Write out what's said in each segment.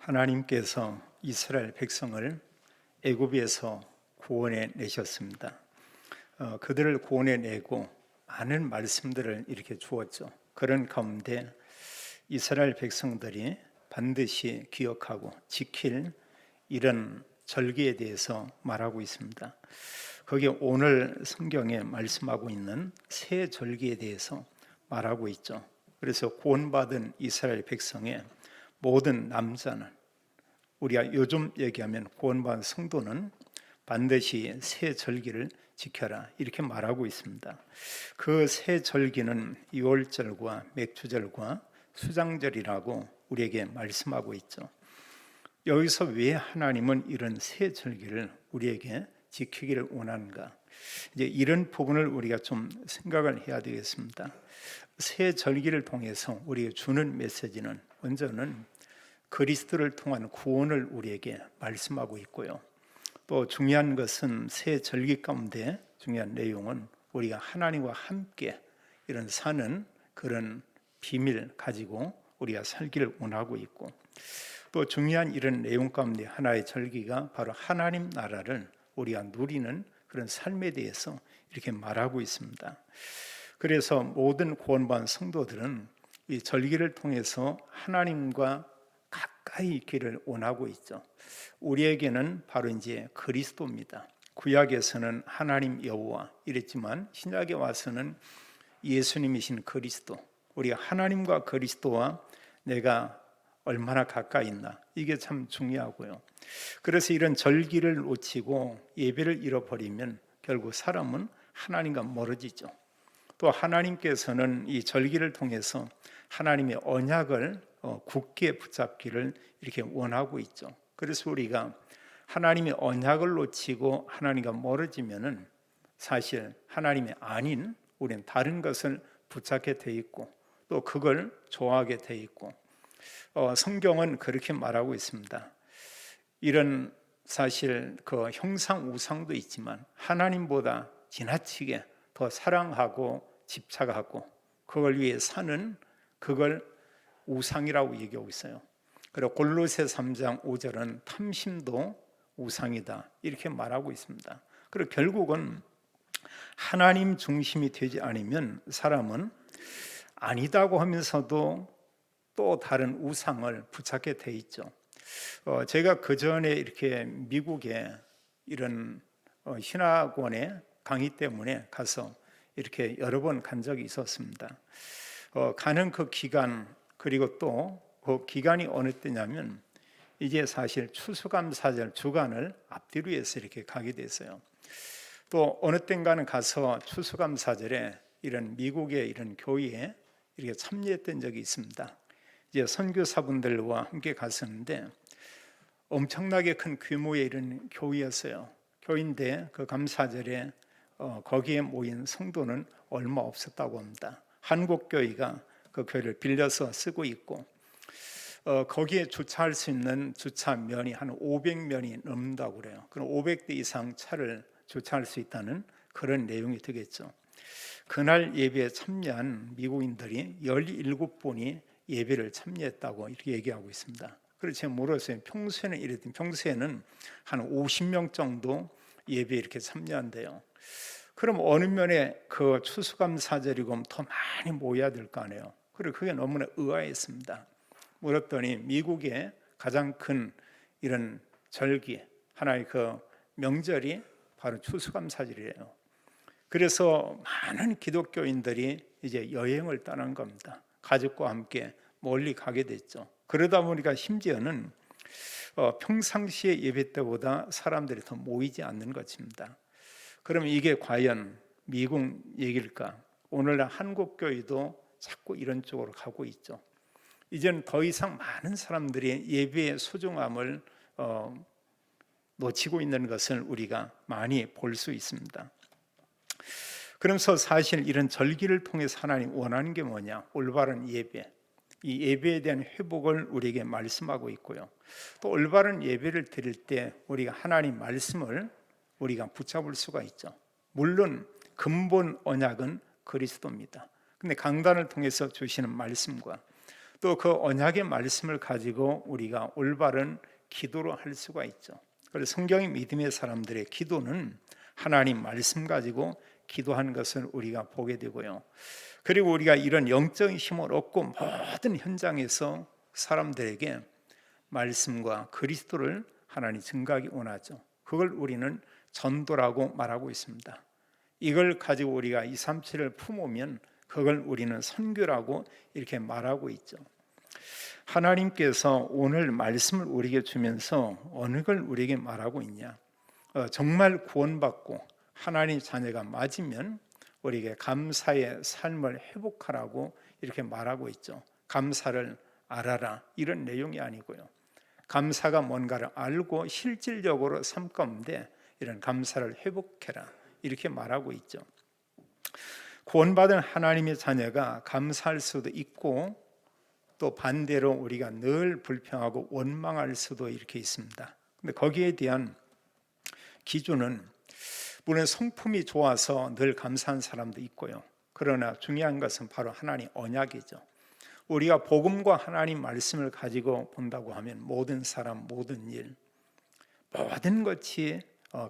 하나님께서 이스라엘 백성을 애굽에서 구원해 내셨습니다. 그들을 구원해 내고 많은 말씀들을 이렇게 주었죠. 그런 가운데 이스라엘 백성들이 반드시 기억하고 지킬 이런 절기에 대해서 말하고 있습니다. 거기에 오늘 성경에 말씀하고 있는 새 절기에 대해서 말하고 있죠. 그래서 구원받은 이스라엘 백성의 모든 남자는, 우리가 요즘 얘기하면 구원받은 성도는 반드시 새 절기를 지켜라, 이렇게 말하고 있습니다. 그 새 절기는 유월절과 맥주절과 수장절이라고 우리에게 말씀하고 있죠. 여기서 왜 하나님은 이런 새 절기를 우리에게 지키기를 원하는가? 이제 이런 부분을 우리가 좀 생각을 해야 되겠습니다. 새 절기를 통해서 우리에게 주는 메시지는 먼저는 그리스도를 통한 구원을 우리에게 말씀하고 있고요. 또 중요한 것은 새 절기 가운데 중요한 내용은 우리가 하나님과 함께 이런 사는 그런 비밀 가지고 우리가 살기를 원하고 있고, 또 중요한 이런 내용 가운데 하나의 절기가 바로 하나님 나라를 우리가 누리는 그런 삶에 대해서 이렇게 말하고 있습니다. 그래서 모든 구원받은 성도들은 이 절기를 통해서 하나님과 가까이 있기를 원하고 있죠. 우리에게는 바로 이제 그리스도입니다. 구약에서는 하나님 여호와 이랬지만 신약에 와서는 예수님이신 그리스도, 우리가 하나님과 그리스도와 내가 얼마나 가까이 있나, 이게 참 중요하고요. 그래서 이런 절기를 놓치고 예배를 잃어버리면 결국 사람은 하나님과 멀어지죠. 또 하나님께서는 이 절기를 통해서 하나님의 언약을 굳게 붙잡기를 이렇게 원하고 있죠. 그래서 우리가 하나님의 언약을 놓치고 하나님과 멀어지면은 사실 하나님이 아닌 우리는 다른 것을 붙잡게 돼 있고, 또 그걸 좋아하게 돼 있고, 성경은 그렇게 말하고 있습니다. 이런 사실 그 형상 우상도 있지만 하나님보다 지나치게 더 사랑하고 집착하고 그걸 위해 사는, 그걸 우상이라고 얘기하고 있어요. 그리고 골로새 3장 5절은 탐심도 우상이다, 이렇게 말하고 있습니다. 그리고 결국은 하나님 중심이 되지 않으면 사람은 아니다고 하면서도 또 다른 우상을 붙잡게 돼 있죠. 제가 그 전에 이렇게 미국에 이런 신학원에 강의 때문에 가서 이렇게 여러 번 간 적이 있었습니다. 가는 그 기간, 그리고 또 그 기간이 어느 때냐면 이제 사실 추수감사절 주간을 앞뒤로 해서 이렇게 가게 됐어요. 또 어느 땐가는 가서 추수감사절에 이런 미국의 이런 교회에 이렇게 참여했던 적이 있습니다. 이제 선교사분들과 함께 갔었는데 엄청나게 큰 규모의 이런 교회였어요. 교회인데 그 감사절에 거기에 모인 성도는 얼마 없었다고 합니다. 한국 교회가 그 교회를 빌려서 쓰고 있고, 거기에 주차할 수 있는 주차면이 한 500면이 넘는다고 그래요. 그럼 500대 이상 차를 주차할 수 있다는 그런 내용이 되겠죠. 그날 예배에 참여한 미국인들이 17분이 예배를 참여했다고 이렇게 얘기하고 있습니다. 그래서 제가 물었어요. 평소에는 이랬더니 평소에는 한 50명 정도 예배에 이렇게 참여한대요. 그럼 어느 면에 그 추수감사절이고 더 많이 모여야 될 거 아니에요. 그리고 그게 너무나 의아했습니다. 물었더니 미국의 가장 큰 이런 절기, 하나의 그 명절이 바로 추수감사절이에요. 그래서 많은 기독교인들이 이제 여행을 떠난 겁니다. 가족과 함께 멀리 가게 됐죠. 그러다 보니까 심지어는 평상시에 예배 때보다 사람들이 더 모이지 않는 것입니다. 그럼 이게 과연 미국 얘기일까? 오늘날 한국 교회도 자꾸 이런 쪽으로 가고 있죠. 이제는 더 이상 많은 사람들이 예배의 소중함을 놓치고 있는 것을 우리가 많이 볼 수 있습니다. 그러면서 사실 이런 절기를 통해서 하나님 원하는 게 뭐냐? 올바른 예배, 이 예배에 대한 회복을 우리에게 말씀하고 있고요. 또 올바른 예배를 드릴 때 우리가 하나님 말씀을 우리가 붙잡을 수가 있죠. 물론 근본 언약은 그리스도입니다. 근데 강단을 통해서 주시는 말씀과 또 그 언약의 말씀을 가지고 우리가 올바른 기도를 할 수가 있죠. 그래서 성경의 믿음의 사람들의 기도는 하나님 말씀 가지고 기도한 것을 우리가 보게 되고요. 그리고 우리가 이런 영적인 힘을 얻고 모든 현장에서 사람들에게 말씀과 그리스도를 하나님 증거하기 원하죠. 그걸 우리는 전도라고 말하고 있습니다. 이걸 가지고 우리가 237을 품으면 그걸 우리는 선교라고 이렇게 말하고 있죠. 하나님께서 오늘 말씀을 우리에게 주면서 어느 걸 우리에게 말하고 있냐? 정말 구원받고 하나님 자녀가 맞으면 우리에게 감사의 삶을 회복하라고 이렇게 말하고 있죠. 감사를 알아라 이런 내용이 아니고요. 감사가 뭔가를 알고 실질적으로 삶 가운데 이런 감사를 회복해라 이렇게 말하고 있죠. 구원받은 하나님의 자녀가 감사할 수도 있고 또 반대로 우리가 늘 불평하고 원망할 수도 이렇게 있습니다. 근데 거기에 대한 기준은 물론 성품이 좋아서 늘 감사한 사람도 있고요. 그러나 중요한 것은 바로 하나님 언약이죠. 우리가 복음과 하나님 말씀을 가지고 본다고 하면 모든 사람, 모든 일, 모든 것이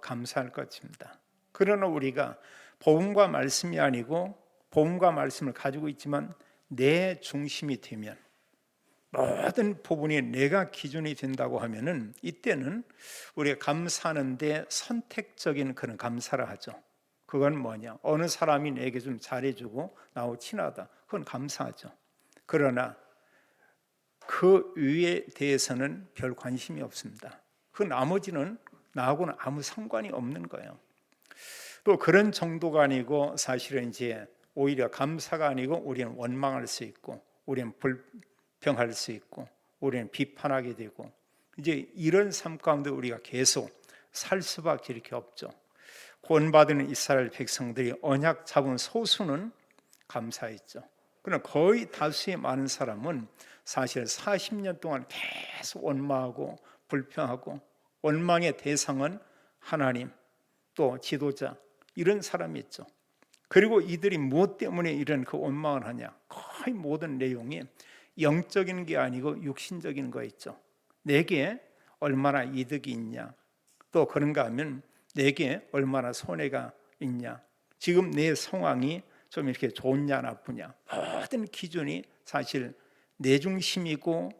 감사할 것입니다. 그러나 우리가 복음과 말씀이 아니고 복음과 말씀을 가지고 있지만 내 중심이 되면 모든 부분이 내가 기준이 된다고 하면은 이때는 우리가 감사하는데 선택적인 그런 감사를 하죠. 그건 뭐냐? 어느 사람이 내게 좀 잘해주고 나하고 친하다. 그건 감사하죠. 그러나 그 위에 대해서는 별 관심이 없습니다. 그 나머지는 나하고는 아무 상관이 없는 거예요. 또 그런 정도가 아니고 사실은 이제 오히려 감사가 아니고 우리는 원망할 수 있고 우리는 불평할 수 있고 우리는 비판하게 되고 이제 이런 삶 가운데 우리가 계속 살 수밖에 이렇게 없죠. 구원받은 이스라엘 백성들이 언약 잡은 소수는 감사했죠. 그러나 거의 다수의 많은 사람은 사실 40년 동안 계속 원망하고 불평하고 원망의 대상은 하나님 또 지도자 이런 사람이었죠. 그리고 이들이 무엇 때문에 이런 그 원망을 하냐? 거의 모든 내용이 영적인 게 아니고 육신적인 거였죠. 내게 얼마나 이득이 있냐? 또 그런가 하면 내게 얼마나 손해가 있냐? 지금 내 상황이 좀 이렇게 좋냐 나쁘냐? 모든 기준이 사실 내 중심이고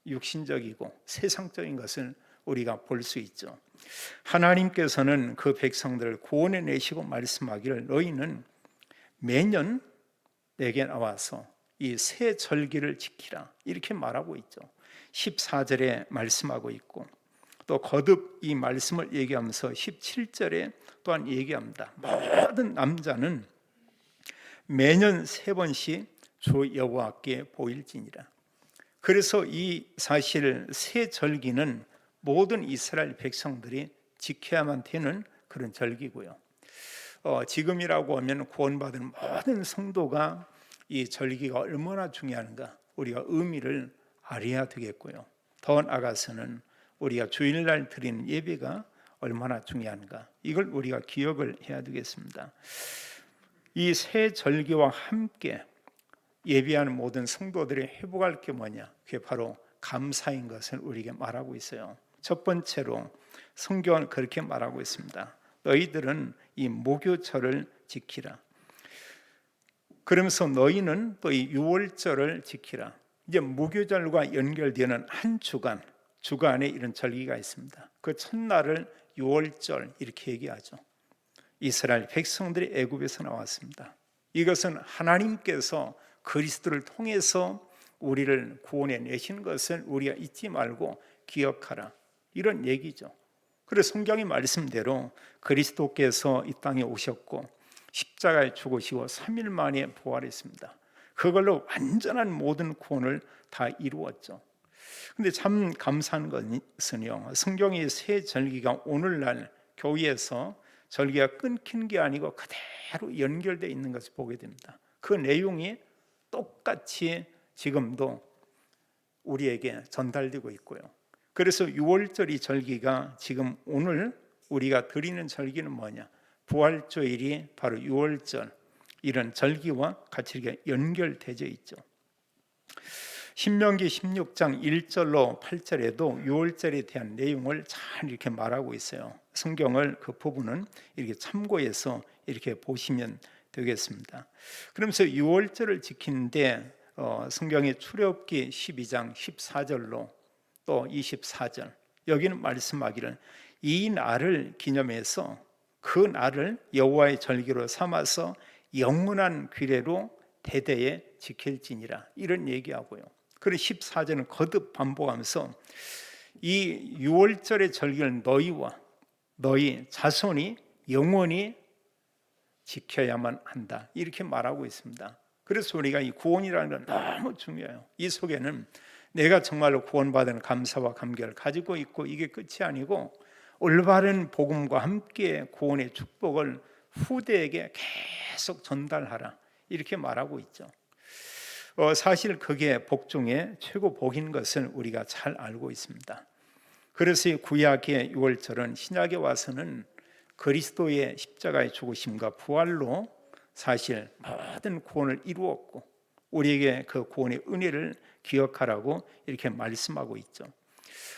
육신적이고 세상적인 것을 우리가 볼 수 있죠. 하나님께서는 그 백성들을 구원해 내시고 말씀하기를 너희는 매년 내게 나와서 이 새 절기를 지키라 이렇게 말하고 있죠. 14절에 말씀하고 있고 또 거듭 이 말씀을 얘기하면서 17절에 또한 얘기합니다. 모든 남자는 매년 3번씩 주 여호와께 보일지니라. 그래서 이 사실 새 절기는 모든 이스라엘 백성들이 지켜야만 되는 그런 절기고요. 지금이라고 하면 구원받은 모든 성도가 이 절기가 얼마나 중요한가 우리가 의미를 알아야 되겠고요. 더 나아가서는 우리가 주일날 드리는 예배가 얼마나 중요한가 이걸 우리가 기억을 해야 되겠습니다. 이 새 절기와 함께 예배하는 모든 성도들이 회복할 게 뭐냐? 그게 바로 감사인 것을 우리에게 말하고 있어요. 첫 번째로 성경은 그렇게 말하고 있습니다. 너희들은 이 무교절을 지키라. 그러면서 너희는 또 이 유월절을 지키라. 이제 무교절과 연결되는 한 주간에 이런 절기가 있습니다. 그 첫날을 유월절 이렇게 얘기하죠. 이스라엘 백성들이 애굽에서 나왔습니다. 이것은 하나님께서 그리스도를 통해서 우리를 구원해 내신 것을 우리가 잊지 말고 기억하라 이런 얘기죠. 그래서 성경의 말씀대로 그리스도께서 이 땅에 오셨고 십자가에 죽으시고 3일 만에 부활했습니다. 그걸로 완전한 모든 구원을 다 이루었죠. 근데 참 감사한 것은요, 성경의 새 절기가 오늘날 교회에서 절기가 끊긴 게 아니고 그대로 연결되어 있는 것을 보게 됩니다. 그 내용이 똑같이 지금도 우리에게 전달되고 있고요. 그래서 6월절 절기가 지금 오늘 우리가 드리는 절기는 뭐냐? 부활주일이 바로 6월절 이런 절기와 같이 이렇게 연결되어 있죠. 신명기 16장 1절로 8절에도 유월절에 대한 내용을 잘 이렇게 말하고 있어요. 성경을 그 부분은 이렇게 참고해서 이렇게 보시면 되겠습니다. 그러면서 유월절을 지키는데 성경의 출애굽기 12장 14절로 또 24절 여기는 말씀하기를 이 날을 기념해서 그 날을 여호와의 절기로 삼아서 영원한 규례로 대대에 지킬지니라 이런 얘기하고요. 그리고 14절은 거듭 반복하면서 이 유월절의 절기를 너희와 너희 자손이 영원히 지켜야만 한다 이렇게 말하고 있습니다. 그래서 우리가 이 구원이라는 건 너무 중요해요. 이 속에는 내가 정말로 구원받은 감사와 감격을 가지고 있고 이게 끝이 아니고 올바른 복음과 함께 구원의 축복을 후대에게 계속 전달하라 이렇게 말하고 있죠. 사실 그게 복 중에 최고 복인 것을 우리가 잘 알고 있습니다. 그래서 이 구약의 유월절은 신약에 와서는 그리스도의 십자가의 죽으심과 부활로 사실 모든 구원을 이루었고 우리에게 그 구원의 은혜를 기억하라고 이렇게 말씀하고 있죠.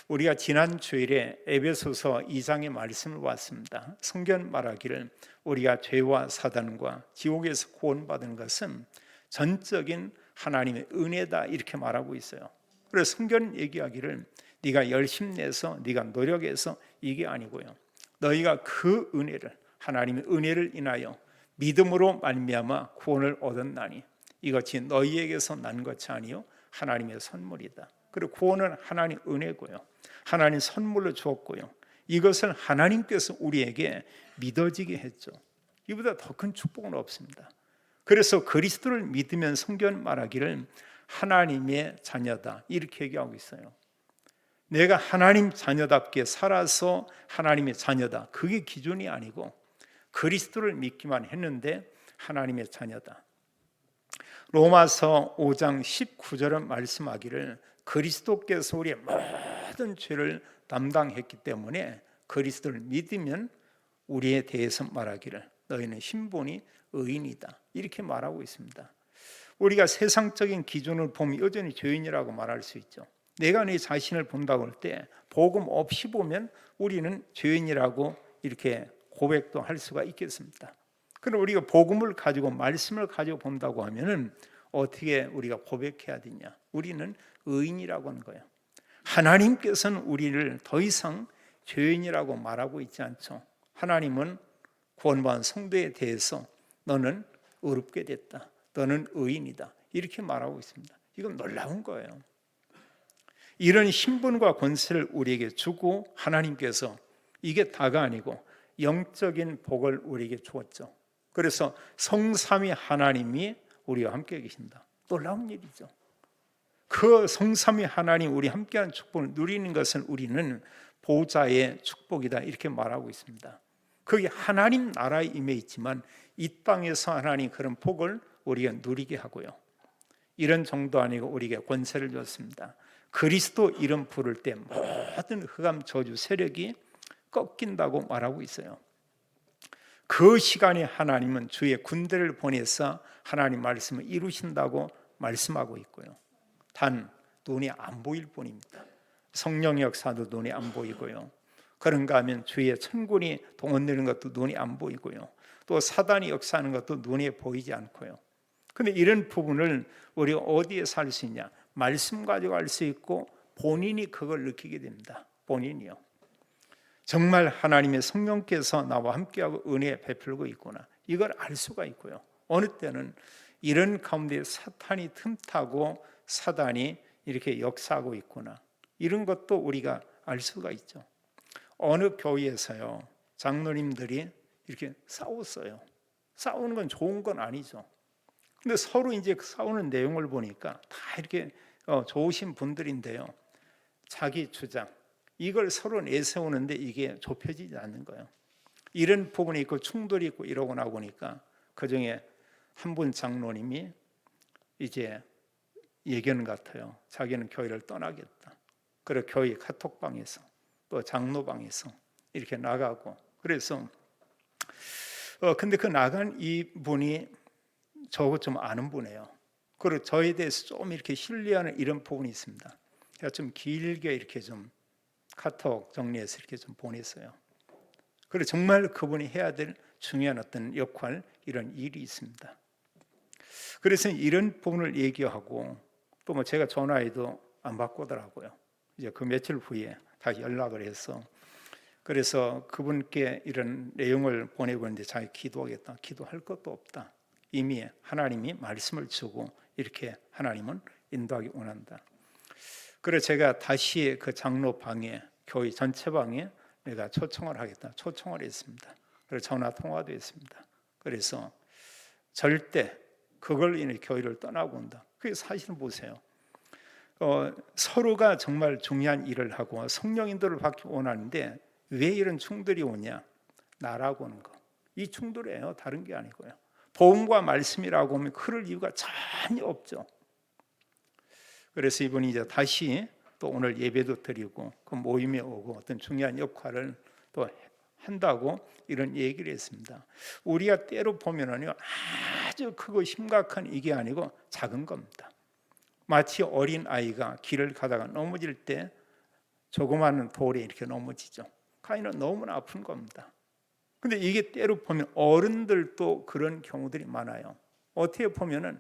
우리가 지난 주일에 에베소서 2장의 말씀을 봤습니다. 성경 말하기를 우리가 죄와 사단과 지옥에서 구원받은 것은 전적인 하나님의 은혜다 이렇게 말하고 있어요. 그래서 성경 얘기하기를 네가 열심 내서 네가 노력해서 이게 아니고요. 너희가 그 은혜를 하나님의 은혜를 인하여 믿음으로 말미암아 구원을 얻었나니 이것이 너희에게서 난 것이 아니요 하나님의 선물이다. 그리고 구원은 하나님 은혜고요. 하나님 선물로 주었고요. 이것을 하나님께서 우리에게 믿어지게 했죠. 이보다 더 큰 축복은 없습니다. 그래서 그리스도를 믿으면 성경 말하기를 하나님의 자녀다 이렇게 얘기하고 있어요. 내가 하나님 자녀답게 살아서 하나님의 자녀다. 그게 기준이 아니고 그리스도를 믿기만 했는데 하나님의 자녀다. 로마서 5장 19절은 말씀하기를 그리스도께서 우리의 모든 죄를 담당했기 때문에 그리스도를 믿으면 우리에 대해서 말하기를 너희는 신분이 의인이다 이렇게 말하고 있습니다. 우리가 세상적인 기준을 보면 여전히 죄인이라고 말할 수 있죠. 내가 내 자신을 본다고 할 때 복음 없이 보면 우리는 죄인이라고 이렇게 고백도 할 수가 있겠습니다. 그럼 우리가 복음을 가지고 말씀을 가지고 본다고 하면은 어떻게 우리가 고백해야 되냐? 우리는 의인이라고 하는 거예요. 하나님께서는 우리를 더 이상 죄인이라고 말하고 있지 않죠. 하나님은 구원받은 성도에 대해서 너는 의롭게 됐다. 너는 의인이다. 이렇게 말하고 있습니다. 이건 놀라운 거예요. 이런 신분과 권세를 우리에게 주고 하나님께서 이게 다가 아니고 영적인 복을 우리에게 주었죠. 그래서 성삼위 하나님이 우리와 함께 계신다. 놀라운 일이죠. 그 성삼위 하나님 우리 함께한 축복을 누리는 것은 우리는 보좌의 축복이다 이렇게 말하고 있습니다. 그게 하나님 나라에 임해 있지만 이 땅에서 하나님 그런 복을 우리가 누리게 하고요. 이런 정도 아니고 우리에게 권세를 줬습니다. 그리스도 이름 부를 때 모든 흑암 저주 세력이 꺾인다고 말하고 있어요. 그 시간에 하나님은 주의 군대를 보내서 하나님 말씀을 이루신다고 말씀하고 있고요. 단 눈이 안 보일 뿐입니다. 성령의 역사도 눈이 안 보이고요. 그런가 하면 주의 천군이 동원되는 것도 눈이 안 보이고요. 또 사단이 역사하는 것도 눈에 보이지 않고요. 근데 이런 부분을 우리가 어디에서 할 수 있냐? 말씀 가지고 알 수 있고 본인이 그걸 느끼게 됩니다. 본인이요. 정말 하나님의 성령께서 나와 함께하고 은혜 베풀고 있구나. 이걸 알 수가 있고요. 어느 때는 이런 가운데 사탄이 틈타고 사단이 이렇게 역사하고 있구나. 이런 것도 우리가 알 수가 있죠. 어느 교회에서요. 장로님들이 이렇게 싸웠어요. 싸우는 건 좋은 건 아니죠. 근데 서로 이제 싸우는 내용을 보니까 다 이렇게 좋으신 분들인데요. 자기 주장 이걸 서로 내세우는데 이게 좁혀지지 않는 거예요. 이런 부분이 있고 충돌이 있고 이러고 나보니까 그중에 한 분 장로님이 이제 예견 같아요. 자기는 교회를 떠나겠다. 그리고 교회 카톡방에서 또 장로방에서 이렇게 나가고 그래서 근데 그 나간 이분이 저거 좀 아는 분이에요. 그리고 저에 대해서 좀 이렇게 신뢰하는 이런 부분이 있습니다. 제가 좀 길게 이렇게 좀 카톡 정리해서 이렇게 좀 보냈어요. 그리고 정말 그분이 해야 될 중요한 어떤 역할, 이런 일이 있습니다. 그래서 이런 부분을 얘기하고 또 뭐 제가 전화해도 안 받고더라고요. 이제 그 며칠 후에 다시 연락을 해서 그래서 그분께 이런 내용을 보내고 있는데 자기 기도하겠다. 기도할 것도 없다. 이미 하나님이 말씀을 주고 이렇게 하나님은 인도하기 원한다. 그래서 제가 다시 그 장로 방에, 교회 전체 방에 내가 초청을 하겠다. 초청을 했습니다. 그래서 전화 통화도 했습니다. 그래서 절대 그걸 인해 교회를 떠나고 온다. 그게 사실은 보세요. 서로가 정말 중요한 일을 하고 성령인도를 받기 원하는데 왜 이런 충돌이 오냐? 나라고 하는 거. 이 충돌이에요. 다른 게 아니고요. 복음과 말씀이라고 하면 그럴 이유가 전혀 없죠. 그래서 이분이 이제 다시 또 오늘 예배도 드리고 그 모임에 오고 어떤 중요한 역할을 또 한다고 이런 얘기를 했습니다. 우리가 때로 보면은요, 아주 크고 심각한 이게 아니고 작은 겁니다. 마치 어린 아이가 길을 가다가 넘어질 때 조그마한 돌에 이렇게 넘어지죠. 가인은 너무나 아픈 겁니다. 근데 이게 때로 보면 어른들도 그런 경우들이 많아요. 어떻게 보면은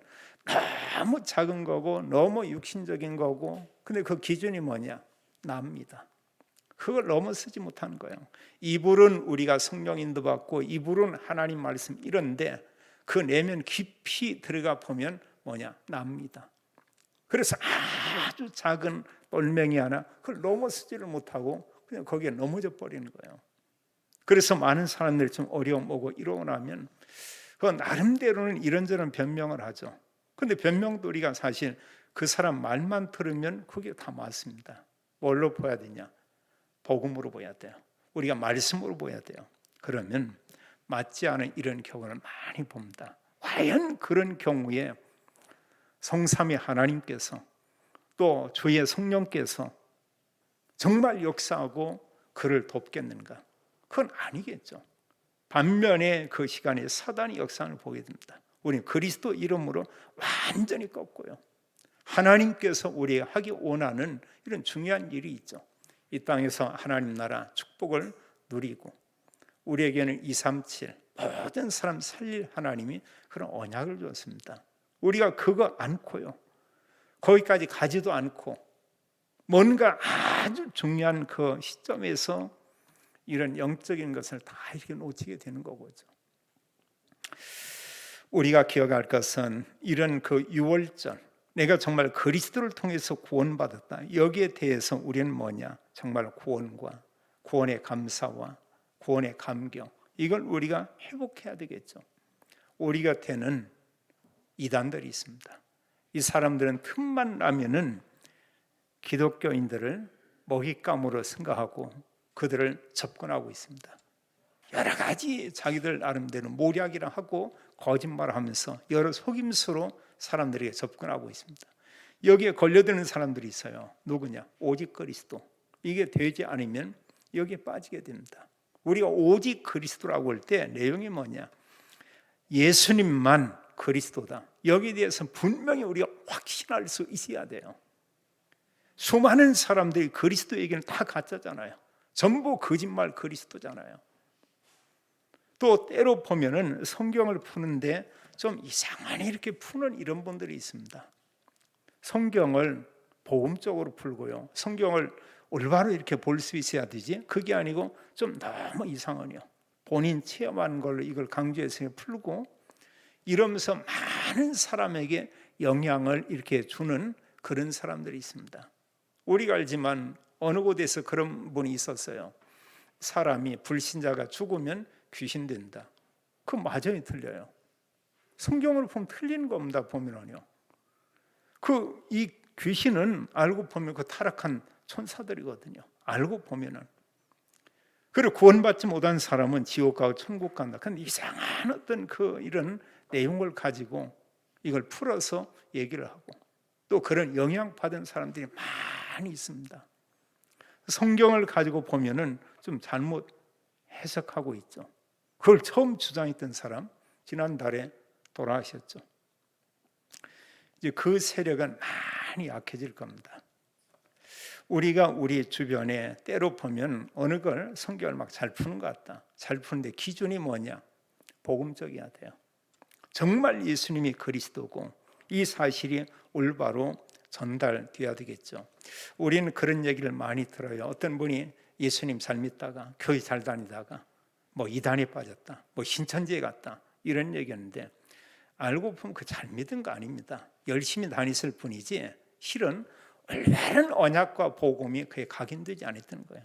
너무 작은 거고 너무 육신적인 거고, 근데 그 기준이 뭐냐? 납니다. 그걸 넘어서지 못하는 거예요. 이불은 우리가 성령 인도받고 이불은 하나님 말씀 이런데 그 내면 깊이 들어가 보면 뭐냐? 납니다. 그래서 아주 작은 돌멩이 하나 그걸 넘어서지를 못하고 그냥 거기에 넘어져 버리는 거예요. 그래서 많은 사람들이 좀 어려움 오고 이러고 나면 그 나름대로는 이런저런 변명을 하죠. 근데 변명도 우리가 사실 그 사람 말만 들으면 그게 다 맞습니다. 뭘로 보야 되냐? 복음으로 보야 돼요. 우리가 말씀으로 보야 돼요. 그러면 맞지 않은 이런 경우를 많이 봅니다. 과연 그런 경우에 성삼위 하나님께서 또 주의 성령께서 정말 역사하고 그를 돕겠는가? 그건 아니겠죠. 반면에 그 시간에 사단이 역사를 보게 됩니다. 우리는 그리스도 이름으로 완전히 꺾고요. 하나님께서 우리가 하기 원하는 이런 중요한 일이 있죠. 이 땅에서 하나님 나라 축복을 누리고 우리에게는 237 모든 사람 살릴 하나님이 그런 언약을 줬습니다. 우리가 그거 않고요, 거기까지 가지도 않고 뭔가 아주 중요한 그 시점에서 이런 영적인 것을 다 이렇게 놓치게 되는 거죠. 우리가 기억할 것은 이런 그 유월절, 내가 정말 그리스도를 통해서 구원받았다. 여기에 대해서 우리는 뭐냐? 정말 구원과 구원의 감사와 구원의 감격, 이걸 우리가 회복해야 되겠죠. 우리 곁에는 이단들이 있습니다. 이 사람들은 틈만 나면은 기독교인들을 먹잇감으로 생각하고 그들을 접근하고 있습니다. 여러 가지 자기들 나름대로 모략이라 하고 거짓말을 하면서 여러 속임수로 사람들에게 접근하고 있습니다. 여기에 걸려드는 사람들이 있어요. 누구냐? 오직 그리스도. 이게 되지 않으면 여기에 빠지게 됩니다. 우리가 오직 그리스도라고 할 때 내용이 뭐냐? 예수님만 그리스도다. 여기에 대해서 분명히 우리가 확신할 수 있어야 돼요. 수많은 사람들이 그리스도 얘기는 다 가짜잖아요. 전부 거짓말 그리스도잖아요. 또 때로 보면은 성경을 푸는데 좀 이상하게 이렇게 푸는 이런 분들이 있습니다. 성경을 복음적으로 풀고요, 성경을 올바로 이렇게 볼 수 있어야 되지, 그게 아니고 좀 너무 이상하네요. 본인 체험한 걸로 이걸 강조해서 풀고 이러면서 많은 사람에게 영향을 이렇게 주는 그런 사람들이 있습니다. 우리가 알지만 어느 곳에서 그런 분이 있었어요. 사람이 불신자가 죽으면 귀신 된다. 그거 맞아요, 틀려요? 성경을 보면 틀린 겁니다. 보면은요, 이 귀신은 알고 보면 그 타락한 천사들이거든요. 알고 보면은. 그리고 구원받지 못한 사람은 지옥 가고 천국 간다. 근데 이상한 어떤 이런 내용을 가지고 이걸 풀어서 얘기를 하고 또 그런 영향받은 사람들이 많이 있습니다. 성경을 가지고 보면은 좀 잘못 해석하고 있죠. 그걸 처음 주장했던 사람 지난달에 돌아가셨죠. 이제 그 세력은 많이 약해질 겁니다. 우리가 우리 주변에 때로 보면 어느 걸 성경을 막 잘 푸는 것 같다. 잘 푸는데 기준이 뭐냐? 복음적이어야 돼요. 정말 예수님이 그리스도고 이 사실이 올바로 전달돼야 되겠죠. 우리는 그런 얘기를 많이 들어요. 어떤 분이 예수님 잘 믿다가 교회 잘 다니다가 뭐 이단에 빠졌다, 뭐 신천지에 갔다 이런 얘기였는데 알고 보면 그 잘 믿은 거 아닙니다. 열심히 다녔을 뿐이지 실은 올바른 언약과 복음이 그에 각인되지 않았던 거예요.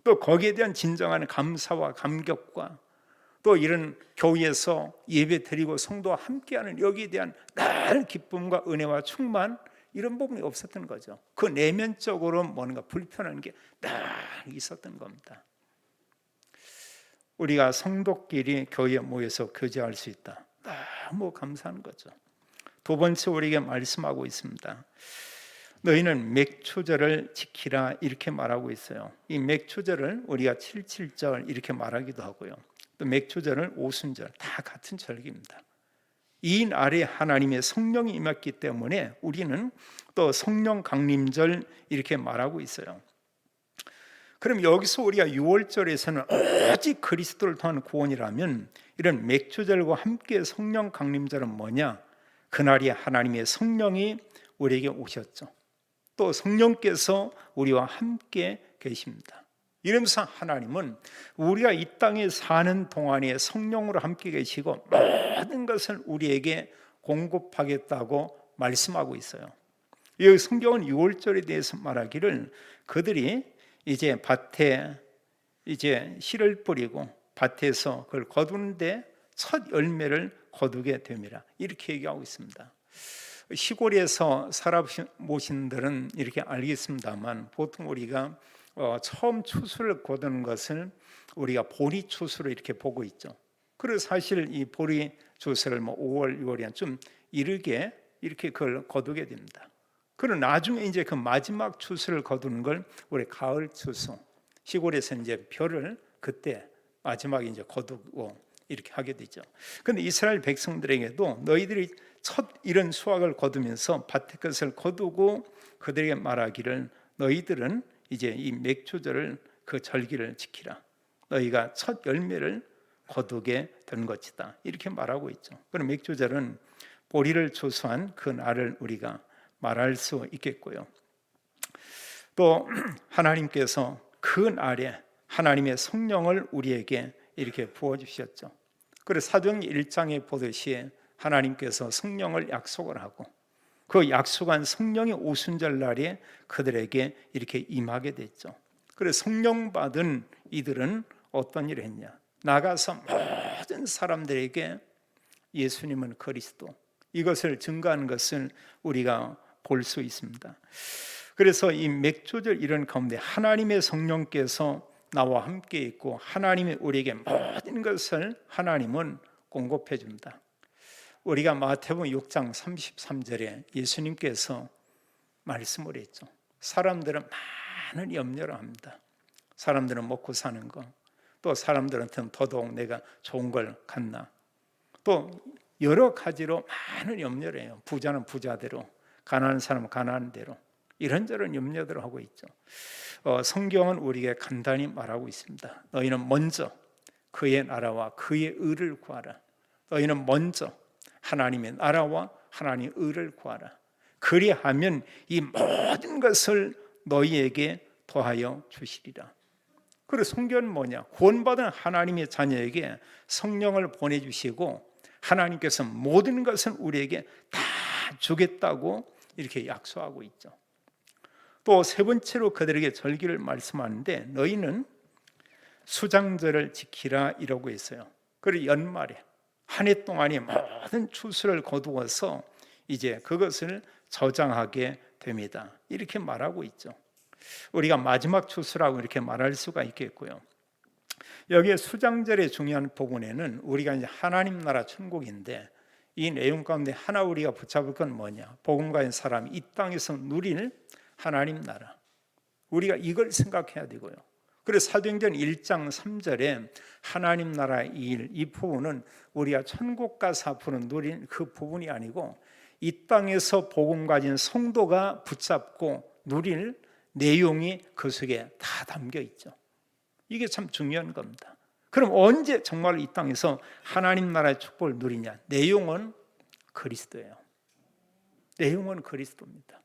또 거기에 대한 진정한 감사와 감격과 또 이런 교회에서 예배 드리고 성도와 함께하는 여기에 대한 늘 기쁨과 은혜와 충만 이런 부분이 없었던 거죠. 그 내면적으로 뭔가 불편한 게 늘 있었던 겁니다. 우리가 성도끼리 교회에 모여서 교제할 수 있다. 너무 감사한 거죠. 두 번째 우리에게 말씀하고 있습니다. 너희는 맥추절을 지키라 이렇게 말하고 있어요. 이 맥추절을 우리가 77절 이렇게 말하기도 하고요. 또 맥추절은 오순절 다 같은 절기입니다. 이 날에 하나님의 성령이 임했기 때문에 우리는 또 성령 강림절 이렇게 말하고 있어요. 그럼 여기서 우리가 6월절에서는 오직 그리스도를 통한 구원이라면 이런 맥추절과 함께 성령 강림절은 뭐냐? 그날이 하나님의 성령이 우리에게 오셨죠. 또 성령께서 우리와 함께 계십니다. 이러면서 하나님은 우리가 이 땅에 사는 동안에 성령으로 함께 계시고 모든 것을 우리에게 공급하겠다고 말씀하고 있어요. 여기 성경은 6월절에 대해서 말하기를 그들이 이제 밭에 이제 씨를 뿌리고 밭에서 그걸 거두는데 첫 열매를 거두게 됩니다. 이렇게 얘기하고 있습니다. 시골에서 살아보신 분들은 이렇게 알겠습니다만 보통 우리가 처음 추수를 거두는 것을 우리가 보리 추수로 이렇게 보고 있죠. 그래서 사실 이 보리 추수를 5월, 6월이 좀 이르게 이렇게 그걸 거두게 됩니다. 그리고 나중에 이제 그 마지막 추수를 거두는 걸 우리 가을 추수, 시골에서 이제 벼를 그때 마지막에 이제 거두고 이렇게 하게 되죠. 그런데 이스라엘 백성들에게도 너희들이 첫 이런 수확을 거두면서 밭의 것을 거두고 그들에게 말하기를 너희들은 이제 이 맥추절을 그 절기를 지키라. 너희가 첫 열매를 거두게 된 것이다. 이렇게 말하고 있죠. 그럼 맥추절은 보리를 추수한 그 날을 우리가 말할 수 있겠고요. 또 하나님께서 그 날에 하나님의 성령을 우리에게 이렇게 부어주셨죠. 그래서 사도행전 1장에 보듯이 하나님께서 성령을 약속을 하고 그 약속한 성령의 오순절 날에 그들에게 이렇게 임하게 됐죠. 그래서 성령 받은 이들은 어떤 일을 했냐? 나가서 모든 사람들에게 예수님은 그리스도 이것을 증거하는 것을 우리가 볼 수 있습니다. 그래서 이 맥추절 이런 가운데 하나님의 성령께서 나와 함께 있고 하나님이 우리에게 모든 것을 하나님은 공급해 줍니다. 우리가 마태복음 6장 33절에 예수님께서 말씀을 했죠. 사람들은 많은 염려를 합니다. 사람들은 먹고 사는 거, 또 사람들한테는 더더욱 내가 좋은 걸 갖나, 또 여러 가지로 많은 염려를 해요. 부자는 부자대로, 가난한 사람은 가난한 대로 이런저런 염려들을 하고 있죠. 성경은 우리에게 간단히 말하고 있습니다. 너희는 먼저 그의 나라와 그의 의를 구하라. 너희는 먼저 하나님의 나라와 하나님의 의를 구하라. 그리하면 이 모든 것을 너희에게 더하여 주시리라. 그리고 성경은 뭐냐? 구원받은 하나님의 자녀에게 성령을 보내주시고 하나님께서 모든 것을 우리에게 다 주겠다고 이렇게 약속하고 있죠. 또 세 번째로 그들에게 절기를 말씀하는데 너희는 수장절을 지키라 이러고 있어요. 그리고 연말에 한 해 동안의 모든 추수를 거두어서 이제 그것을 저장하게 됩니다. 이렇게 말하고 있죠. 우리가 마지막 추수라고 이렇게 말할 수가 있겠고요. 여기에 수장절의 중요한 부분에는 우리가 이제 하나님 나라 천국인데 이 내용 가운데 하나 우리가 붙잡을 건 뭐냐? 복음가인 사람이 이 땅에서 누릴 하나님 나라. 우리가 이걸 생각해야 되고요. 그래서 사도행전 1장 3절에 하나님 나라의 일, 이 부분은 우리가 천국 가서 앞으로 누린 그 부분이 아니고 이 땅에서 복음 가진 성도가 붙잡고 누릴 내용이 그 속에 다 담겨 있죠. 이게 참 중요한 겁니다. 그럼 언제 정말 이 땅에서 하나님 나라의 축복을 누리냐? 내용은 그리스도예요. 내용은 그리스도입니다.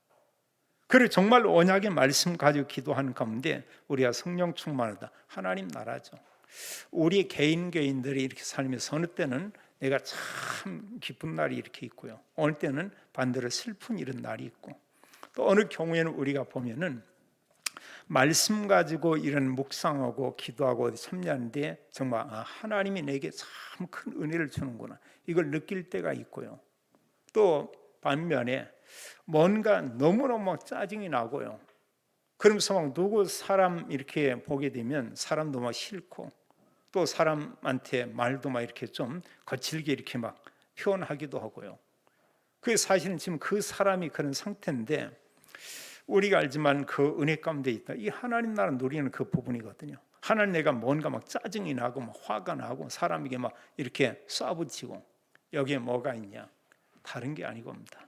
그리고 정말 언약의 말씀 가지고 기도하는 가운데 우리가 성령 충만하다. 하나님 나라죠. 우리 개인들이 이렇게 살면서 어느 때는 내가 참 기쁜 날이 이렇게 있고요. 어느 때는 반대로 슬픈 이런 날이 있고, 또 어느 경우에는 우리가 보면은 말씀 가지고 이런 묵상하고 기도하고 참여하는데 정말 하나님이 내게 참 큰 은혜를 주는구나, 이걸 느낄 때가 있고요. 또 반면에 뭔가 너무너무 짜증이 나고요. 그러면서 막 누구 사람 이렇게 보게 되면 사람도 막 싫고, 또 사람한테 말도 막 이렇게 좀 거칠게 이렇게 막 표현하기도 하고요. 그게 사실은 지금 그 사람이 그런 상태인데, 우리가 알지만 그 은혜 가운데 있다. 이 하나님 나라 누리는 그 부분이거든요. 하나님 내가 뭔가 막 짜증이 나고 막 화가 나고 사람에게 막 이렇게 쏴붙이고, 여기에 뭐가 있냐? 다른 게 아니겁니다.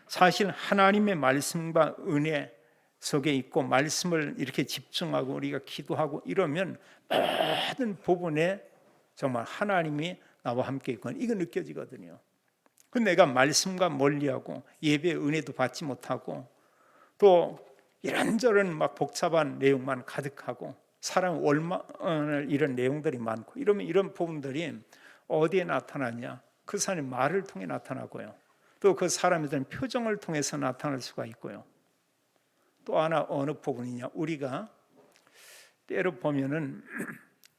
사실 하나님의 말씀과 은혜 속에 있고 말씀을 이렇게 집중하고 우리가 기도하고 이러면 모든 부분에 정말 하나님이 나와 함께 있고 이거 느껴지거든요. 근데 내가 말씀과 멀리하고 예배의 은혜도 받지 못하고 또 이런저런 막 복잡한 내용만 가득하고 사람 원망을 이런 내용들이 많고 이러면 이런 부분들이 어디에 나타나냐? 그 사람의 말을 통해 나타나고요. 또 그 사람에 대한 표정을 통해서 나타날 수가 있고요. 또 하나 어느 부분이냐? 우리가 때로 보면은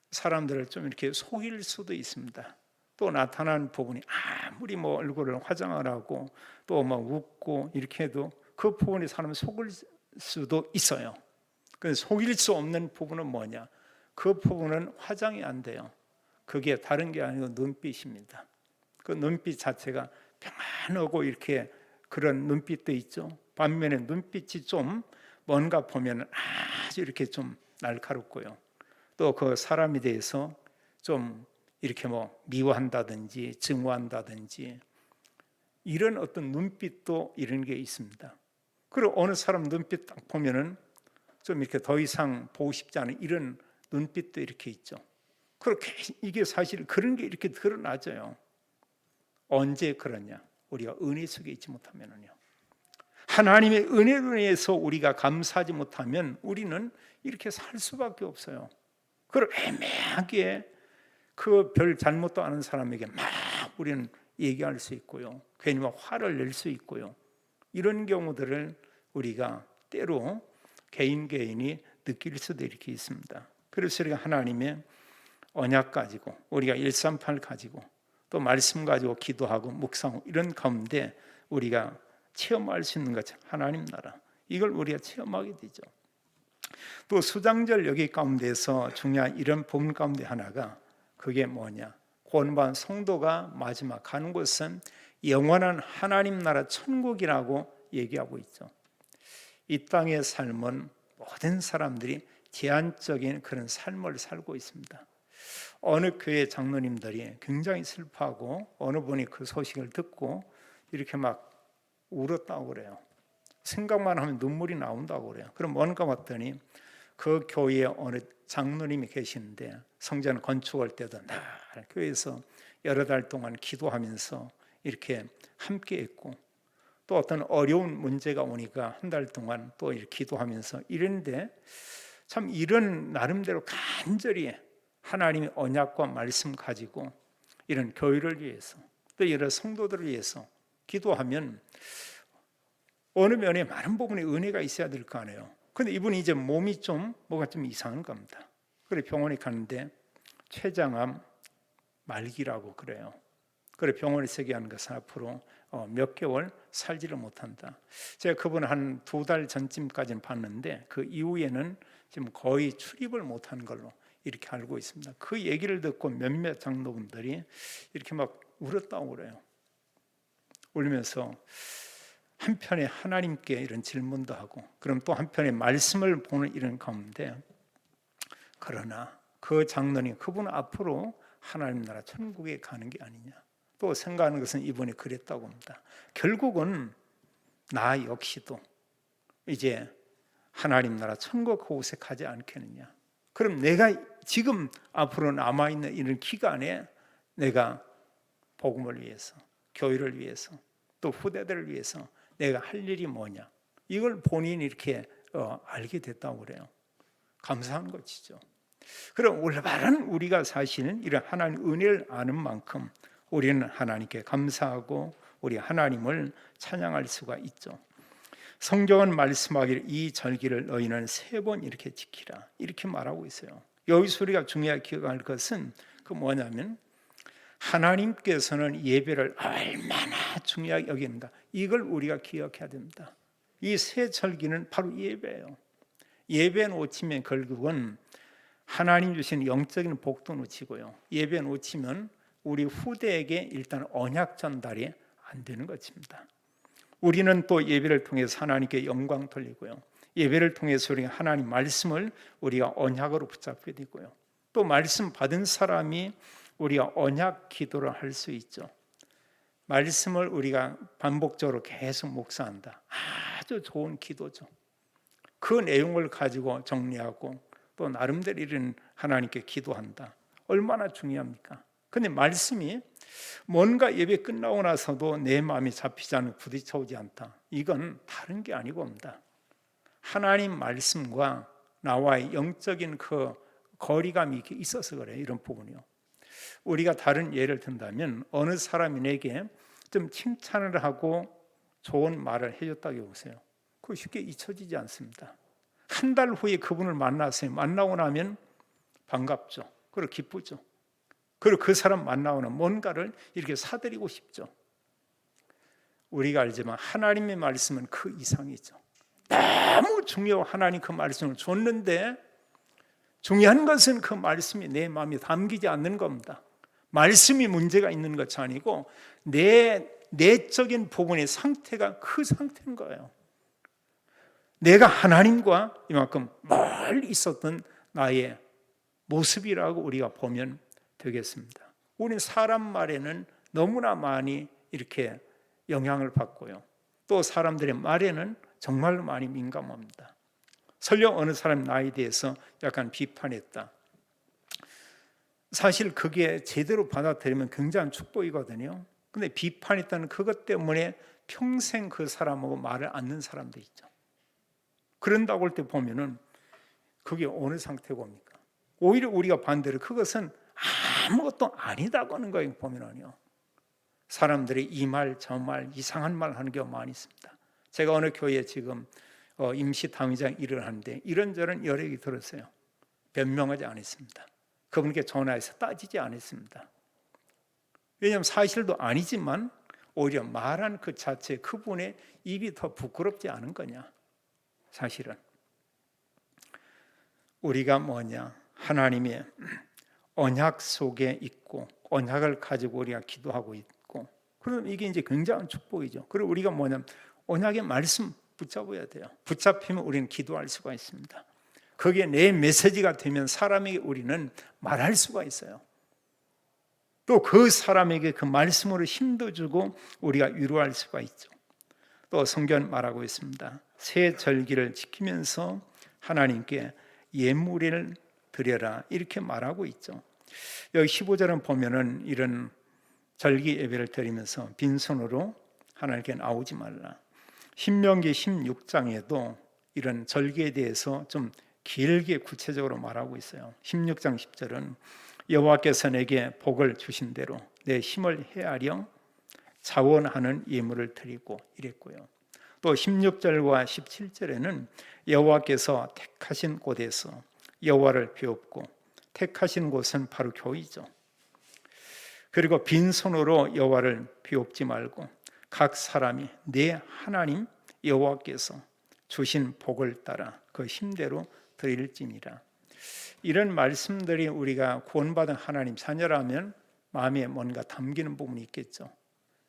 사람들을 좀 이렇게 속일 수도 있습니다. 또 나타나는 부분이 아무리 뭐 얼굴을 화장을 하고 또 막 웃고 이렇게 해도 그 부분이 사람을 속을 수도 있어요. 그 속일 수 없는 부분은 뭐냐? 그 부분은 화장이 안 돼요. 그게 다른 게 아니고 눈빛입니다. 그 눈빛 자체가 평안하고 이렇게 그런 눈빛도 있죠. 반면에 눈빛이 좀 뭔가 보면 아주 이렇게 좀 날카롭고요. 또 그 사람에 대해서 좀 이렇게 뭐 미워한다든지 증오한다든지 이런 어떤 눈빛도 이런 게 있습니다. 그리고 어느 사람 눈빛 딱 보면은 좀 이렇게 더 이상 보고 싶지 않은 이런 눈빛도 이렇게 있죠. 그렇게 이게 사실 그런 게 이렇게 드러나져요. 언제 그러냐? 우리가 은혜 속에 있지 못하면은요. 하나님의 은혜로 인해서 우리가 감사하지 못하면 우리는 이렇게 살 수밖에 없어요. 그걸 애매하게 그 별 잘못도 않은 사람에게 막 우리는 얘기할 수 있고요. 괜히 막 화를 낼 수 있고요. 이런 경우들을 우리가 때로 개인이 느낄 수도 이렇게 있습니다. 그래서 우리가 하나님의 언약 가지고 우리가 138 가지고 또 말씀 가지고 기도하고 묵상하고 이런 가운데 우리가 체험할 수 있는 거죠. 하나님 나라. 이걸 우리가 체험하게 되죠. 또 수장절 여기 가운데서 중요한 이런 부분 가운데 하나가 그게 뭐냐? 구원받은 성도가 마지막 가는 곳은 영원한 하나님 나라 천국이라고 얘기하고 있죠. 이 땅의 삶은 모든 사람들이 제한적인 그런 삶을 살고 있습니다. 어느 교회 장로님들이 굉장히 슬퍼하고 어느 분이 그 소식을 듣고 이렇게 막 울었다고 그래요. 생각만 하면 눈물이 나온다고 그래요. 그럼 뭔가 봤더니 그 교회에 어느 장로님이 계시는데 성전 건축할 때도 늘 교회에서 여러 달 동안 기도하면서 이렇게 함께 했고 또 어떤 어려운 문제가 오니까 한 달 동안 또 이렇게 기도하면서 이랬는데 참 이런 나름대로 간절히 하나님의 언약과 말씀 가지고 이런 교회를 위해서 또 여러 성도들을 위해서 기도하면 어느 면에 많은 부분에 은혜가 있어야 될 거 아니에요. 근데 이분이 이제 몸이 좀 뭐가 좀 이상한 겁니다. 그래 병원에 갔는데 췌장암 말기라고 그래요. 그래 병원에 쓰게 하는 것은 앞으로 몇 개월 살지를 못한다. 제가 그분 한 2달 전쯤까지는 봤는데 그 이후에는 지금 거의 출입을 못하는 걸로 이렇게 알고 있습니다. 그 얘기를 듣고 몇몇 장로분들이 이렇게 막 울었다고 그래요. 울면서 한편에 하나님께 이런 질문도 하고 그럼 또 한편에 말씀을 보는 이런 가운데 그러나 그 장로님 그분 앞으로 하나님 나라 천국에 가는 게 아니냐. 또 생각하는 것은 이분이 그랬다고 합니다. 결국은 나 역시도 이제 하나님 나라 천국 그곳에 가지 않겠느냐. 그럼 내가 지금 앞으로 남아있는 이런 기간에 내가 복음을 위해서, 교회를 위해서, 또 후대들을 위해서 내가 할 일이 뭐냐. 이걸 본인이 이렇게 알게 됐다고 그래요. 감사한 것이죠. 그럼 올바른 우리가 사실은 이런 하나님 은혜를 아는 만큼 우리는 하나님께 감사하고 우리 하나님을 찬양할 수가 있죠. 성경은 말씀하기를 이 절기를 너희는 3번 이렇게 지키라 이렇게 말하고 있어요. 여기서 우리가 중요하게 기억할 것은 그 뭐냐면 하나님께서는 예배를 얼마나 중요하게 여깁니다. 이걸 우리가 기억해야 됩니다. 이 3절기는 바로 예배예요. 예배 놓치면 결국은 하나님 주신 영적인 복도 놓치고요. 예배 놓치면 우리 후대에게 일단 언약 전달이 안 되는 것입니다. 우리는 또 예배를 통해서 하나님께 영광 돌리고요. 예배를 통해서 우리가 하나님 말씀을 우리가 언약으로 붙잡게 되고요. 또 말씀 받은 사람이 우리가 언약 기도를 할 수 있죠. 말씀을 우리가 반복적으로 계속 묵상한다. 아주 좋은 기도죠. 그 내용을 가지고 정리하고 또 나름대로 이런 하나님께 기도한다. 얼마나 중요합니까? 근데 말씀이 뭔가 예배 끝나고 나서도 내 마음이 잡히지 않고 부딪혀오지 않다. 이건 다른 게 아니고 옵니다. 하나님 말씀과 나와의 영적인 그 거리감이 이렇게 있어서 그래요. 이런 부분이요. 우리가 다른 예를 든다면 어느 사람이 내게 좀 칭찬을 하고 좋은 말을 해줬다고 보세요. 그거 쉽게 잊혀지지 않습니다. 한 달 후에 그분을 만났어요. 만나고 나면 반갑죠. 그리고 기쁘죠. 그리고 그 사람 만나고는 뭔가를 이렇게 사드리고 싶죠. 우리가 알지만 하나님의 말씀은 그 이상이죠. 너무 중요한 하나님 그 말씀을 줬는데 중요한 것은 그 말씀이 내 마음에 담기지 않는 겁니다. 말씀이 문제가 있는 것이 아니고 내 내적인 부분의 상태가 그 상태인 거예요. 내가 하나님과 이만큼 멀리 있었던 나의 모습이라고 우리가 보면 되겠습니다. 우리는 사람 말에는 너무나 많이 이렇게 영향을 받고요. 또 사람들의 말에는 정말로 많이 민감합니다. 설령 어느 사람 나에 대해서 약간 비판했다. 사실 그게 제대로 받아들이면 굉장한 축복이거든요. 근데 비판했다는 그것 때문에 평생 그 사람하고 말을 않는 사람도 있죠. 그런다고 할 때 보면은 그게 어느 상태고 옵니까? 오히려 우리가 반대로 그것은 아무것도 아니다고 하는 거예요. 보면은요. 사람들이 이 말 저 말 이상한 말 하는 경우가 많이 있습니다. 제가 어느 교회에 지금 임시 당회장 일을 하는데 이런저런 여러 얘기 들었어요. 변명하지 않았습니다. 그분께 전화해서 따지지 않았습니다. 왜냐하면 사실도 아니지만 오히려 말한 그 자체 그분의 입이 더 부끄럽지 않은 거냐. 사실은 우리가 뭐냐, 하나님의 언약 속에 있고 언약을 가지고 우리가 기도하고 있고, 그럼 이게 이제 굉장한 축복이죠. 그리고 우리가 뭐냐면 언약의 말씀 붙잡아야 돼요. 붙잡히면 우리는 기도할 수가 있습니다. 그게 내 메시지가 되면 사람에게 우리는 말할 수가 있어요. 또 그 사람에게 그 말씀으로 힘도 주고 우리가 위로할 수가 있죠. 또 성경 말하고 있습니다. 새 절기를 지키면서 하나님께 예물을 드려라 이렇게 말하고 있죠. 여기 15절은 보면은 이런 절기 예배를 드리면서 빈손으로 하나님께 나오지 말라. 신명기 16장에도 이런 절기에 대해서 좀 길게 구체적으로 말하고 있어요. 16장 10절은 여호와께서 내게 복을 주신 대로 내 힘을 헤아려 자원하는 예물을 드리고 이랬고요. 또 16절과 17절에는 여호와께서 택하신 곳에서 여호와를 배웁고 택하신 곳은 바로 교회죠. 그리고 빈손으로 여호와를 배웁지 말고 각 사람이 내 하나님 여호와께서 주신 복을 따라 그 힘대로 드릴지니라. 이런 말씀들이 우리가 구원받은 하나님 자녀라면 마음에 뭔가 담기는 부분이 있겠죠.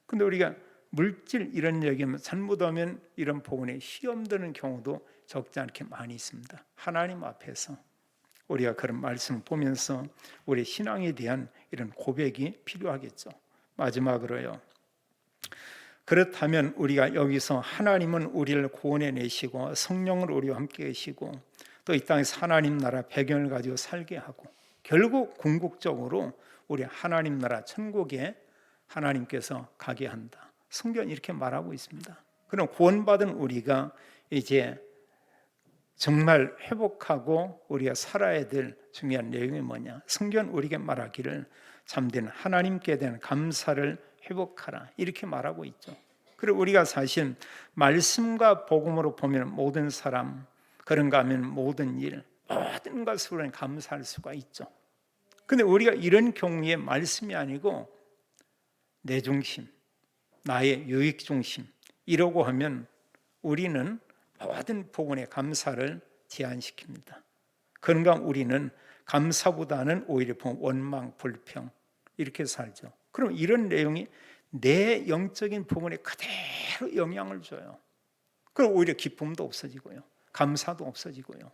근데 우리가 물질 이런 얘기하면 잘못하면 이런 부분에 시험 드는 경우도 적지 않게 많이 있습니다. 하나님 앞에서 우리가 그런 말씀을 보면서 우리 신앙에 대한 이런 고백이 필요하겠죠. 마지막으로요. 그렇다면 우리가 여기서 하나님은 우리를 구원해 내시고 성령을 우리와 함께 계시고 또 이 땅에서 하나님 나라 배경을 가지고 살게 하고 결국 궁극적으로 우리 하나님 나라 천국에 하나님께서 가게 한다. 성경은 이렇게 말하고 있습니다. 그럼 구원받은 우리가 이제 정말 회복하고 우리가 살아야 될 중요한 내용이 뭐냐? 성경은 우리에게 말하기를 참된 하나님께 대한 감사를 회복하라 이렇게 말하고 있죠. 그리고 우리가 사실 말씀과 복음으로 보면 모든 사람 그런가 하면 모든 일 모든 것으로 감사할 수가 있죠. 근데 우리가 이런 경우에 말씀이 아니고 내 중심, 나의 유익 중심 이러고 하면 우리는 모든 부분에 감사를 제한시킵니다. 그런가 우리는 감사보다는 오히려 원망, 불평 이렇게 살죠. 그럼 이런 내용이 내 영적인 부분에 그대로 영향을 줘요. 그럼 오히려 기쁨도 없어지고요. 감사도 없어지고요.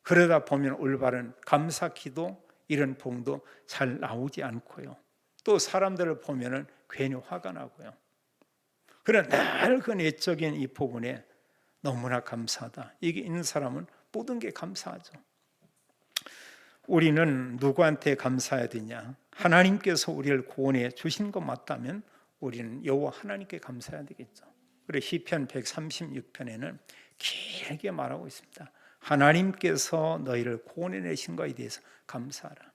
그러다 보면 올바른 감사 기도 이런 부분도 잘 나오지 않고요. 또 사람들을 보면은 괜히 화가 나고요. 그러나 늘 그 내적인 이 부분에 너무나 감사하다. 이게 있는 사람은 모든 게 감사하죠. 우리는 누구한테 감사해야 되냐? 하나님께서 우리를 구원해 주신 것 맞다면 우리는 여호와 하나님께 감사해야 되겠죠. 그래서 시편 136편에는 길게 말하고 있습니다. 하나님께서 너희를 구원해 내신 것에 대해서 감사하라.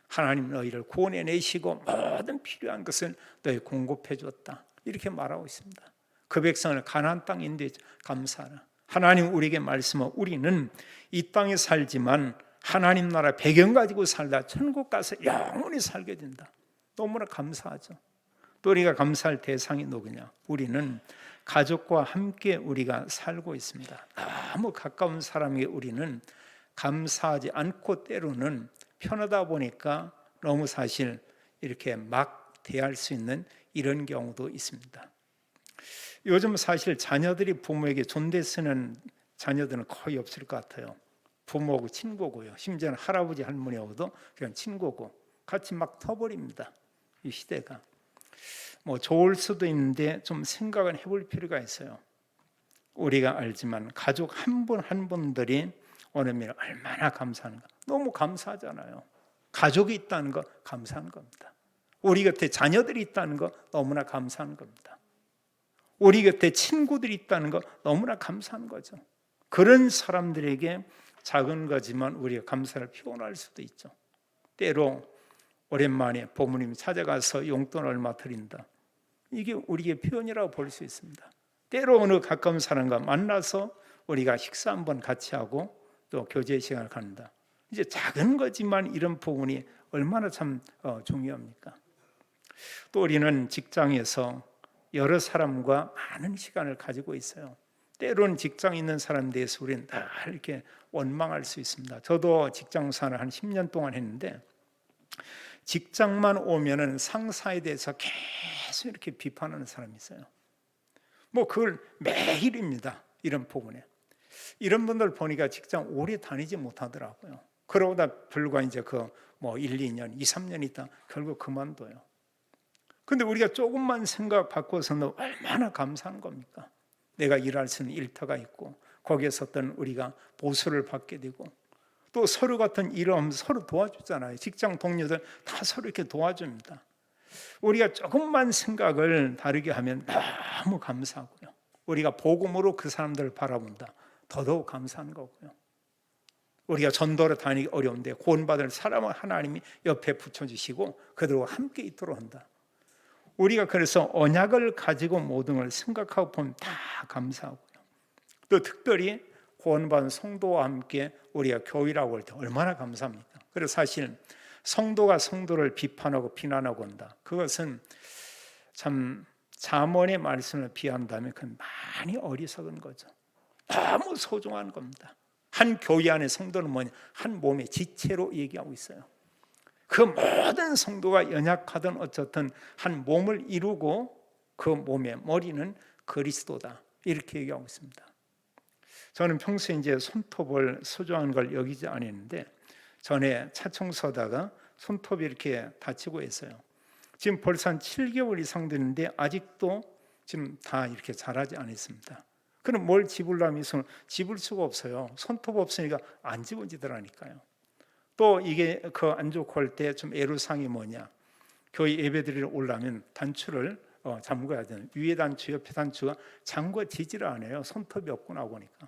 하나님 너희를 구원해 내시고 모든 필요한 것을 너희 공급해 줬다. 이렇게 말하고 있습니다. 그 백성을 가나안 땅인데 감사하라. 하나님 우리에게 말씀하고 우리는 이 땅에 살지만 하나님 나라 배경 가지고 살다 천국 가서 영원히 살게 된다. 너무나 감사하죠. 또 우리가 감사할 대상이 누구냐? 우리는 가족과 함께 우리가 살고 있습니다. 너무 가까운 사람에게 우리는 감사하지 않고 때로는 편하다 보니까 너무 사실 이렇게 막 대할 수 있는 이런 경우도 있습니다. 요즘 사실 자녀들이 부모에게 존대 쓰는 자녀들은 거의 없을 것 같아요. 부모하고 친구고요. 심지어는 할아버지 할머니하고도 그냥 친구고 같이 막 터버립니다. 이 시대가. 뭐 좋을 수도 있는데 좀 생각은 해볼 필요가 있어요. 우리가 알지만 가족 한 분 한 분들이 오늘날 얼마나 감사한가. 너무 감사하잖아요. 가족이 있다는 거 감사한 겁니다. 우리 곁에 자녀들이 있다는 거 너무나 감사한 겁니다. 우리 곁에 친구들이 있다는 거 너무나 감사한 거죠. 그런 사람들에게 작은 거지만 우리가 감사를 표현할 수도 있죠. 때로 오랜만에 부모님이 찾아가서 용돈 얼마 드린다. 이게 우리의 표현이라고 볼 수 있습니다. 때로 어느 가까운 사람과 만나서 우리가 식사 한번 같이 하고 또 교제 시간을 갖는다. 이제 작은 거지만 이런 부분이 얼마나 참 중요합니까? 또 우리는 직장에서 여러 사람과 많은 시간을 가지고 있어요. 때로는 직장에 있는 사람에 대해서 우리는 다 이렇게 원망할 수 있습니다. 저도 직장 생활을 한 10년 동안 했는데 직장만 오면은 상사에 대해서 계속 이렇게 비판하는 사람이 있어요. 뭐 그걸 매일입니다. 이런 부분에. 이런 분들 보니까 직장 오래 다니지 못하더라고요. 그러다 불과 이제 뭐 1, 2년, 2, 3년 있다 결국 그만둬요. 근데 우리가 조금만 생각 바꿔서는 얼마나 감사한 겁니까? 내가 일할 수 있는 일터가 있고 거기에서 어떤 우리가 보수를 받게 되고 또 서로 같은 일을 하면 서로 도와주잖아요. 직장 동료들 다 서로 이렇게 도와줍니다. 우리가 조금만 생각을 다르게 하면 너무 감사하고요. 우리가 복음으로 그 사람들을 바라본다. 더더욱 감사한 거고요. 우리가 전도를 다니기 어려운데 구원받을 사람을 하나님이 옆에 붙여주시고 그들과 함께 있도록 한다. 우리가 그래서 언약을 가지고 모든 걸 생각하고 보면 다 감사하고요. 또 특별히 구원받은 성도와 함께 우리가 교회라고 할 때 얼마나 감사합니까? 그래서 사실 성도가 성도를 비판하고 비난하고 한다. 그것은 참 잠언의 말씀을 비한다면 그건 많이 어리석은 거죠. 너무 소중한 겁니다. 한 교회 안의 성도는 뭐냐? 한 몸의 지체로 얘기하고 있어요. 그 모든 성도가 연약하든 어쨌든 한 몸을 이루고 그 몸의 머리는 그리스도다. 이렇게 얘기하고 있습니다. 저는 평소에 이제 손톱을 소중한 걸 여기지 않았는데 전에 차 청소하다가 손톱이 이렇게 다치고 있어요. 지금 벌써 한 7개월 이상 됐는데 아직도 지금 다 이렇게 자라지 않았습니다. 그럼 뭘 집으려면 손을 집을 수가 없어요. 손톱 없으니까 안 집어지더라니까요. 또 이게 그 안 좋고 할 때 좀 애로사항이 뭐냐? 교회 예배드리러 오려면 단추를 잠궈야 되는, 위에 단추 옆에 단추가 잠궈지지를 않아요. 손톱이 없고 나오니까.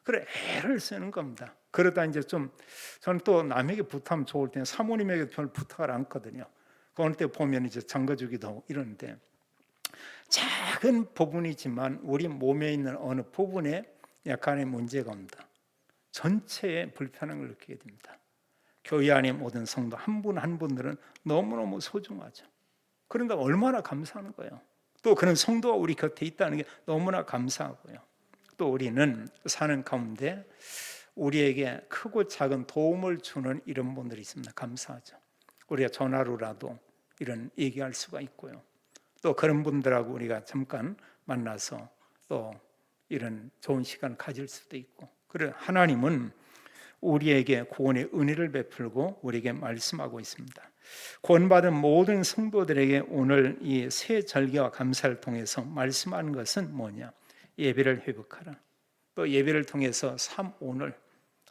그래 애를 쓰는 겁니다. 그러다 이제 좀 저는 또 남에게 부탁하면 좋을 때는 사모님에게 별 부탁을 않거든요. 그럴 때 보면 이제 잠궈주기도 하고 이러는데, 작은 부분이지만 우리 몸에 있는 어느 부분에 약간의 문제가 옵니다. 전체에 불편함을 느끼게 됩니다. 교회 안에 모든 성도 한 분 한 분들은 너무너무 소중하죠. 그런데 얼마나 감사하는 거예요. 또 그런 성도가 우리 곁에 있다는 게 너무나 감사하고요. 또 우리는 사는 가운데 우리에게 크고 작은 도움을 주는 이런 분들이 있습니다. 감사하죠. 우리가 전화로라도 이런 얘기할 수가 있고요. 또 그런 분들하고 우리가 잠깐 만나서 또 이런 좋은 시간 가질 수도 있고, 그래 하나님은 우리에게 구원의 은혜를 베풀고 우리에게 말씀하고 있습니다. 구원받은 모든 성도들에게 오늘 이 새 절기와 감사를 통해서 말씀하는 것은 뭐냐? 예배를 회복하라. 또 예배를 통해서 오늘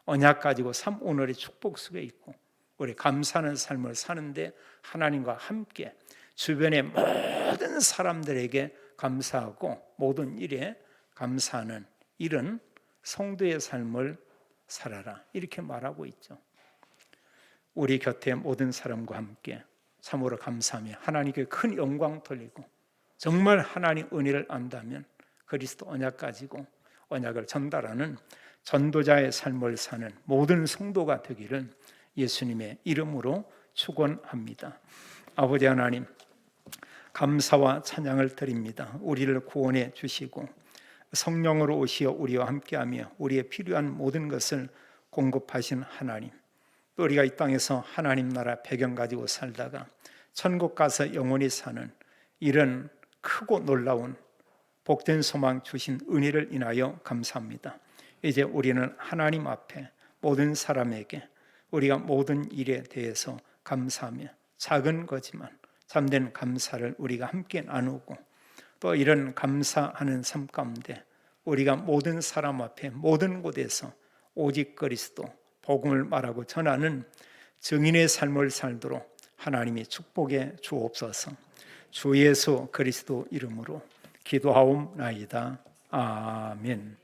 언약 가지고 오늘의 축복 속에 있고, 우리 감사하는 삶을 사는데 하나님과 함께 주변의 모든 사람들에게 감사하고 모든 일에 감사하는 이런 성도의 삶을 살아라, 이렇게 말하고 있죠. 우리 곁에 모든 사람과 함께 참으로 감사하며 하나님께 큰 영광 돌리고, 정말 하나님 은혜를 안다면 그리스도 언약 가지고 언약을 전달하는 전도자의 삶을 사는 모든 성도가 되기를 예수님의 이름으로 축원합니다. 아버지 하나님, 감사와 찬양을 드립니다. 우리를 구원해 주시고 성령으로 오시어 우리와 함께하며 우리의 필요한 모든 것을 공급하신 하나님, 또 우리가 이 땅에서 하나님 나라 배경 가지고 살다가 천국 가서 영원히 사는 이런 크고 놀라운 복된 소망 주신 은혜를 인하여 감사합니다. 이제 우리는 하나님 앞에 모든 사람에게 우리가 모든 일에 대해서 감사하며 작은 거지만 참된 감사를 우리가 함께 나누고, 또 이런 감사하는 삶 가운데 우리가 모든 사람 앞에 모든 곳에서 오직 그리스도 복음을 말하고 전하는 증인의 삶을 살도록 하나님이 축복해 주옵소서. 주 예수 그리스도 이름으로 기도하옵나이다. 아멘.